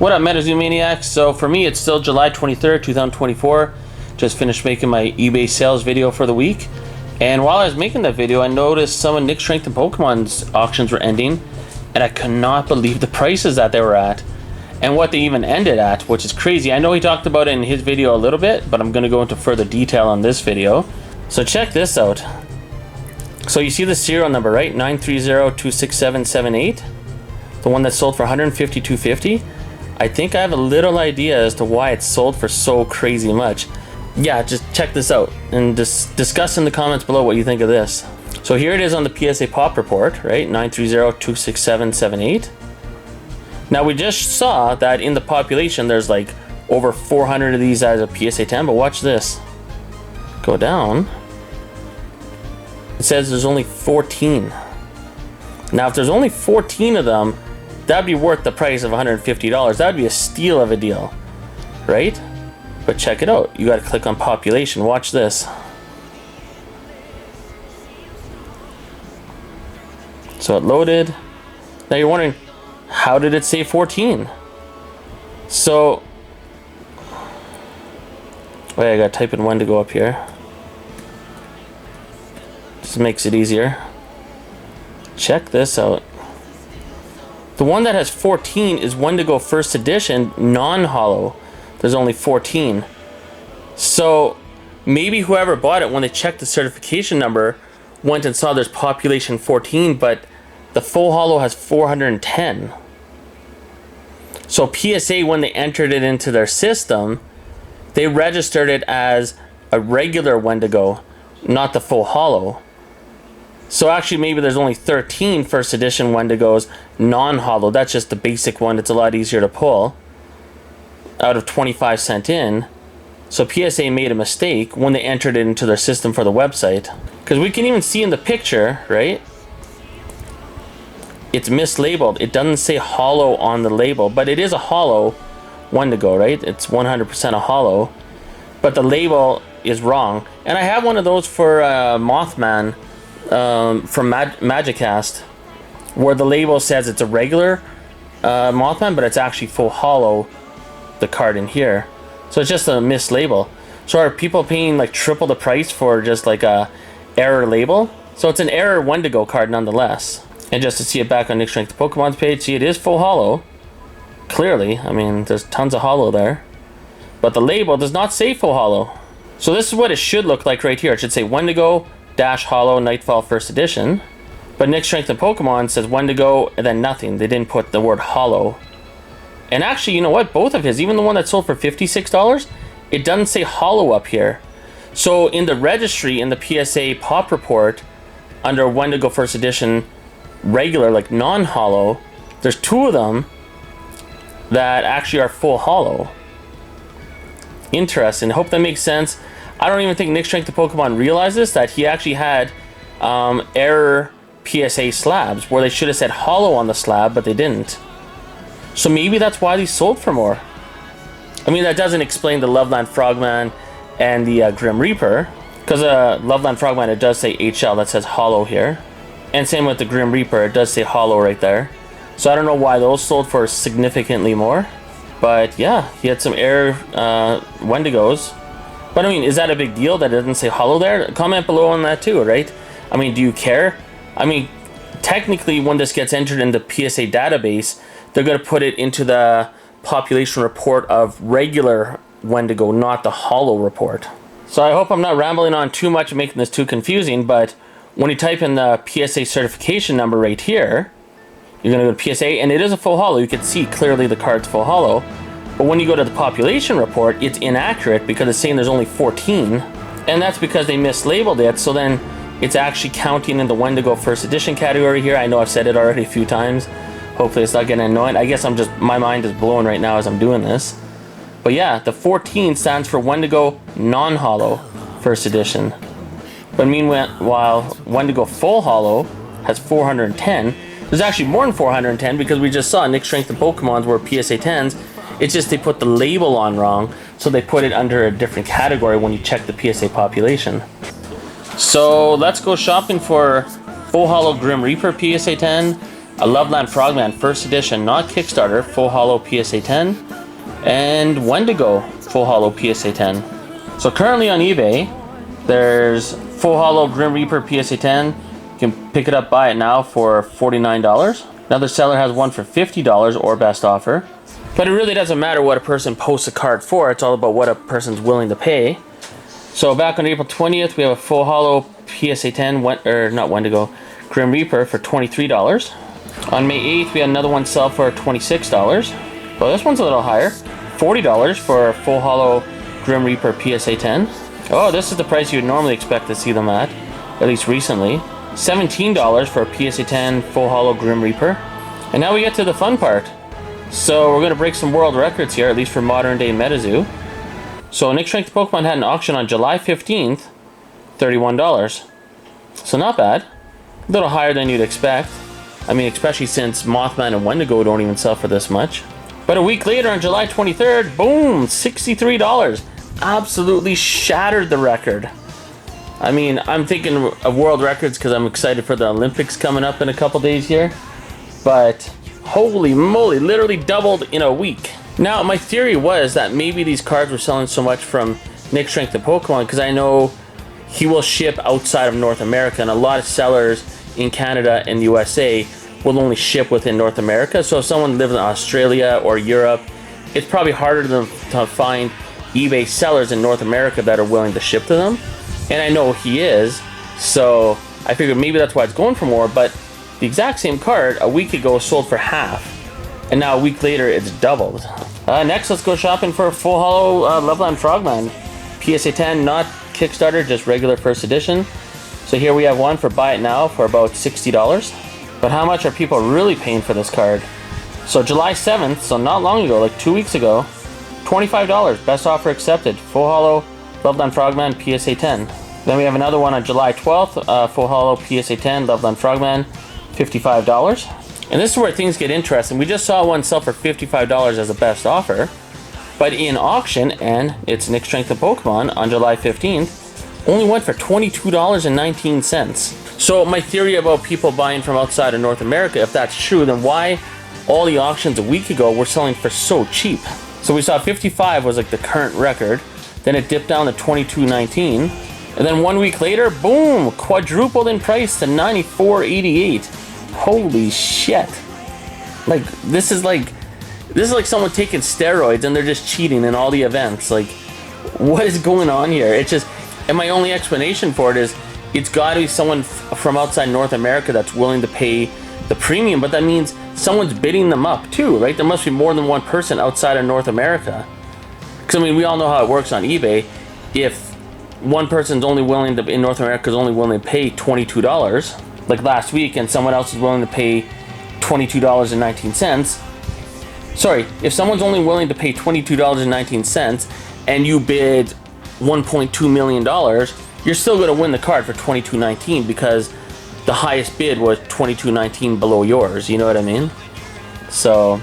What up, MetaZoo Maniacs? So for me, it's still July 23rd, 2024. Just finished making my eBay sales video for the week. And while I was making that video, I noticed some of Nick Strength and Pokemon's auctions were ending. And I could not believe the prices that they were at. And what they even ended at, which is crazy. I know he talked about it in his video a little bit, but I'm going to go into further detail on this video. So check this out. So you see the serial number, right? 930-26778. The one that sold for $152.50. I think I have a little idea as to why it's sold for so crazy much. Yeah, just check this out and discuss in the comments below what you think of this. So here it is on the PSA Pop Report, right? 930-26778. Now we just saw that in the population there's like over 400 of these as a PSA 10, but watch this. Go down. It says there's only 14. Now if there's only 14 of them, that'd be worth the price of $150. That'd be a steal of a deal, right? But check it out. You gotta click on population. Watch this. So it loaded. Now you're wondering, how did it say 14? So, wait, I gotta type in Wendigo up here. Just makes it easier. Check this out. The one that has 14 is Wendigo First Edition, non-holo. There's only 14. So maybe whoever bought it, when they checked the certification number, went and saw there's population 14, but the full holo has 410. So PSA, when they entered it into their system, they registered it as a regular Wendigo, not the full holo. So actually maybe there's only 13 first edition Wendigos non-holo. That's just the basic one. It's a lot easier to pull out of 25 sent in. So PSA made a mistake when they entered it into their system for the website. Because we can even see in the picture, right? It's mislabeled. It doesn't say holo on the label, but it is a holo Wendigo, right? It's 100% a holo. But the label is wrong. And I have one of those for Mothman. From Magicast, where the label says it's a regular Mothman, but it's actually full holo, the card in here. So it's just a mislabel. So are people paying like triple the price for just like a error label? So it's an error Wendigo card nonetheless. And just to see it back on Nick Strength Pokemon's page, see it is full holo. Clearly, I mean, there's tons of holo there. But the label does not say full holo. So this is what it should look like right here. It should say Wendigo Dash Holo Nightfall First Edition, but Nick Strength and Pokemon says Wendigo and then nothing. They didn't put the word holo. And actually, you know what? Both of his, even the one that sold for $56, it doesn't say holo up here. So in the registry, in the PSA Pop Report, under Wendigo First Edition regular, like non-holo, there's two of them that actually are full holo. Interesting. I hope that makes sense. I don't even think Nick Strength the Pokemon realizes that he actually had error PSA slabs where they should have said holo on the slab, but they didn't. So maybe that's why these sold for more. I mean, that doesn't explain the Loveland Frogman and the Grim Reaper, because Loveland Frogman, it does say HL, that says holo here. And same with the Grim Reaper, it does say holo right there. So I don't know why those sold for significantly more. But yeah, he had some error Wendigos. But I mean, is that a big deal that it doesn't say holo there? Comment below on that too, right? I mean, do you care? I mean, technically when this gets entered in the PSA database, they're going to put it into the population report of regular Wendigo, not the holo report. So I hope I'm not rambling on too much and making this too confusing, but when you type in the PSA certification number right here, you're going to go to PSA, and it is a full holo. You can see clearly the card's full holo. But when you go to the population report, it's inaccurate because it's saying there's only 14. And that's because they mislabeled it. So then it's actually counting in the Wendigo First Edition category here. I know I've said it already a few times. Hopefully it's not getting annoying. I guess my mind is blown right now as I'm doing this. But yeah, the 14 stands for Wendigo non-holo First Edition. But meanwhile, Wendigo full holo has 410. There's actually more than 410 because we just saw Nick Strength and Pokemons were PSA 10s. It's just they put the label on wrong, so they put it under a different category when you check the PSA population. So let's go shopping for full holo Grim Reaper PSA 10, a Loveland Frogman First Edition, not Kickstarter, full hollow PSA 10, and Wendigo full hollow PSA 10. So currently on eBay, there's full hollow Grim Reaper PSA 10. You can pick it up, buy it now for $49. Another seller has one for $50 or best offer. But it really doesn't matter what a person posts a card for, it's all about what a person's willing to pay. So back on April 20th, we have a full hollow PSA 10, not Wendigo, Grim Reaper for $23. On May 8th, we had another one sell for $26. Well, this one's a little higher, $40 for a full hollow Grim Reaper PSA 10. Oh, this is the price you'd normally expect to see them at least recently. $17 for a PSA 10 full hollow Grim Reaper. And now we get to the fun part. So we're going to break some world records here, at least for modern day MetaZoo. So Nick Strength Pokemon had an auction on July 15th, $31. So not bad. A little higher than you'd expect. I mean, especially since Mothman and Wendigo don't even sell for this much. But a week later on July 23rd, boom, $63. Absolutely shattered the record. I mean, I'm thinking of world records because I'm excited for the Olympics coming up in a couple days here. But holy moly, literally doubled in a week. Now, my theory was that maybe these cards were selling so much from Nick Strength of Pokemon because I know he will ship outside of North America, and a lot of sellers in Canada and USA will only ship within North America. So if someone lives in Australia or Europe, it's probably harder to find eBay sellers in North America that are willing to ship to them. And I know he is, so I figured maybe that's why it's going for more. But the exact same card a week ago sold for half, and now a week later it's doubled. Next, let's go shopping for a full hollow Loveland Frogman PSA 10, not Kickstarter, just regular first edition. So here we have one for buy it now for about $60. But how much are people really paying for this card? So July 7th, so not long ago, like 2 weeks ago, $25, best offer accepted, full hollow Loveland Frogman PSA 10. Then we have another one on July 12th, full hollow PSA 10 Loveland Frogman, $55. And this is where things get interesting. We just saw one sell for $55 as a best offer, but in auction, and it's Nick Strength of Pokemon on July 15th, only went for $22.19. So my theory about people buying from outside of North America, if that's true, then why all the auctions a week ago were selling for so cheap? So we saw 55 was like the current record, then it dipped down to $22.19, and then 1 week later, boom, quadrupled in price to $94.88. Holy shit. Like, this is like someone taking steroids and they're just cheating in all the events. Like, what is going on here? It's just, and my only explanation for it is it's got to be someone from outside North America that's willing to pay the premium, but that means someone's bidding them up too, right? There must be more than one person outside of North America. Because, I mean, we all know how it works on eBay. If one person's only willing to, in North America, is only willing to pay $22, like last week, and someone else is willing to pay $22.19, sorry, if someone's only willing to pay $22.19 and you bid $1.2 million, you're still going to win the card for $22.19 because the highest bid was $22.19 below yours, you know what I mean? So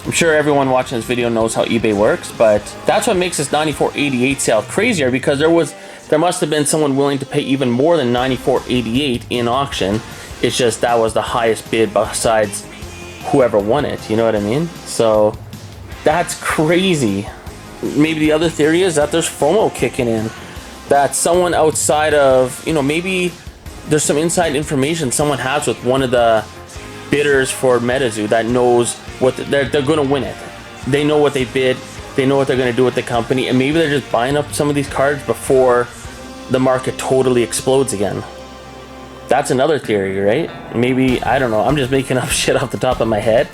I'm sure everyone watching this video knows how eBay works, but that's what makes this $94.88 sale crazier, because there must have been someone willing to pay even more than $94.88 in auction. It's just that was the highest bid besides whoever won it, you know what I mean? So that's crazy. Maybe the other theory is that there's FOMO kicking in, that someone outside of, you know, maybe there's some inside information someone has with one of the bidders for MetaZoo that knows what they're going to win it. They know what they bid, they know what they're going to do with the company, and maybe they're just buying up some of these cards before the market totally explodes again. That's another theory, right? Maybe, I don't know, I'm just making up shit off the top of my head,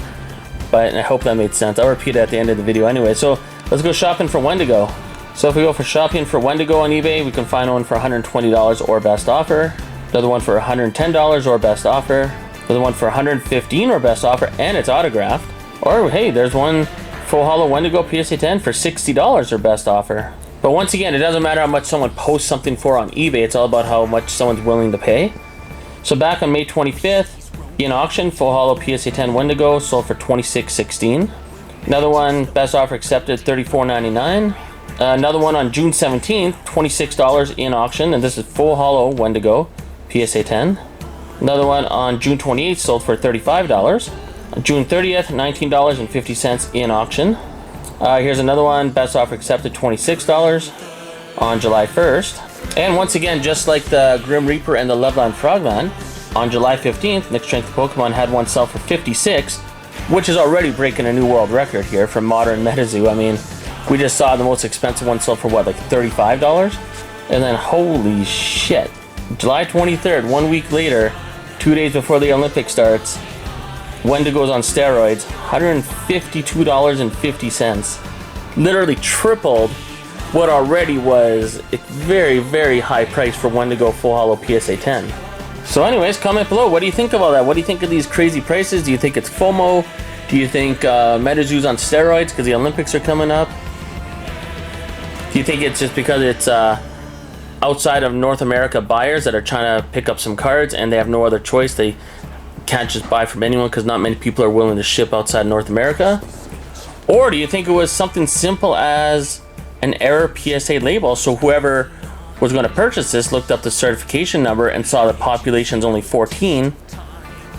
but I hope that made sense. I'll repeat it at the end of the video anyway. So let's go shopping for Wendigo. So if we go for shopping for Wendigo on eBay, we can find one for $120 or best offer, another one for $110 or best offer, another one for $115 or best offer, and it's autographed. Or hey, there's one full hollow Wendigo PSA 10 for $60 or best offer. But once again, it doesn't matter how much someone posts something for on eBay, it's all about how much someone's willing to pay. So back on May 25th, in auction, full hollow PSA 10 Wendigo sold for $26.16. Another one, best offer accepted, $34.99. Another one on June 17th, $26 in auction, and this is full hollow Wendigo PSA 10. Another one on June 28th sold for $35. On June 30th, $19.50 in auction. Here's another one, best offer accepted, $26 on July 1st. And once again, just like the Grim Reaper and the Loveland Frogman, on July 15th, Nick Strength Pokemon had one sell for $56, which is already breaking a new world record here for modern MetaZoo. I mean, we just saw the most expensive one sold for what, like $35? And then holy shit, July 23rd, 1 week later, 2 days before the Olympics starts, Wendigo's on steroids, $152.50. Literally tripled what already was a very, very high price for Wendigo Full Holo PSA 10. So anyways, comment below. What do you think of all that? What do you think of these crazy prices? Do you think it's FOMO? Do you think MetaZoo's on steroids because the Olympics are coming up? Do you think it's just because it's outside of North America buyers that are trying to pick up some cards and they have no other choice? They can't just buy from anyone because not many people are willing to ship outside North America? Or do you think it was something simple as an error PSA label? So whoever was going to purchase this looked up the certification number and saw the population's only 14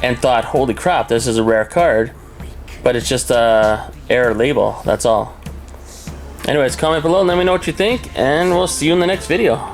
and thought, holy crap, this is a rare card, but it's just a error label, that's all. Anyways, comment below and let me know what you think, and we'll see you in the next video.